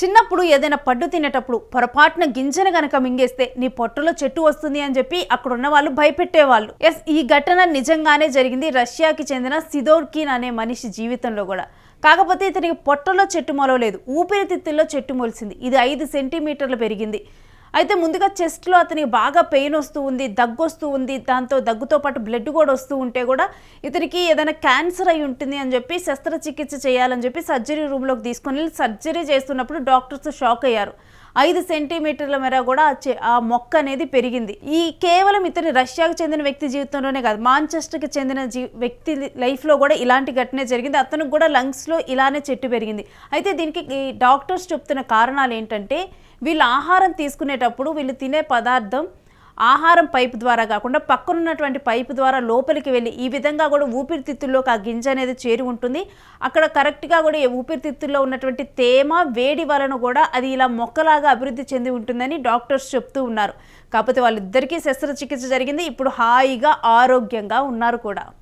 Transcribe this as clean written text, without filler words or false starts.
చిన్నప్పుడు ఏదైనా పడ్డు తినేటప్పుడు పొరపాటున గింజను గనక మింగేస్తే నీ పొట్టలో చెట్టు వస్తుంది అని చెప్పి అక్కడున్న వాళ్ళు భయపెట్టేవాళ్ళు. ఎస్, ఈ ఘటన నిజంగానే జరిగింది రష్యాకి చెందిన సిదోర్కిన్ అనే మనిషి జీవితంలో కూడా. కాకపోతే ఇతనికి పొట్టలో చెట్టు మొలవలేదు, ఊపిరితిత్తుల్లో చెట్టు మొలిసింది. ఇది 5 సెంటీమీటర్లు పెరిగింది. అయితే ముందుగా చెస్ట్లో అతనికి బాగా పెయిన్ వస్తూ ఉంది, దగ్గు వస్తూ ఉంది. దాంతో దగ్గుతో పాటు బ్లడ్ కూడా వస్తూ ఉంటే కూడా ఇతనికి ఏదైనా క్యాన్సర్ అయి ఉంటుంది అని చెప్పి శస్త్రచికిత్స చేయాలని చెప్పి సర్జరీ రూమ్లోకి తీసుకొని సర్జరీ చేస్తున్నప్పుడు డాక్టర్స్ షాక్ అయ్యారు. 5 సెంటీమీటర్ల మేర కూడా ఆ మొక్క అనేది పెరిగింది. ఈ కేవలం ఇతని రష్యాకు చెందిన వ్యక్తి జీవితంలోనే కాదు, మాంచెస్టర్కి చెందిన వ్యక్తి లైఫ్లో కూడా ఇలాంటి ఘటనే జరిగింది. అతనికి కూడా లంగ్స్లో ఇలానే చెట్టు పెరిగింది. అయితే దీనికి డాక్టర్స్ చెప్తున్న కారణాలు ఏంటంటే, వీళ్ళు ఆహారం తీసుకునేటప్పుడు వీళ్ళు తినే పదార్థం ఆహారం పైపు ద్వారా కాకుండా పక్కనున్నటువంటి పైపు ద్వారా లోపలికి వెళ్ళి ఈ విధంగా కూడా ఊపిరితిత్తుల్లోకి ఆ గింజ అనేది చేరి ఉంటుంది. అక్కడ కరెక్ట్గా కూడా ఊపిరితిత్తుల్లో ఉన్నటువంటి తేమ వేడి వలన కూడా అది ఇలా మొక్కలాగా అభివృద్ధి చెంది ఉంటుందని డాక్టర్స్ చెప్తూ ఉన్నారు. కాకపోతే వాళ్ళిద్దరికీ శస్త్రచికిత్స జరిగింది. ఇప్పుడు హాయిగా ఆరోగ్యంగా ఉన్నారు కూడా.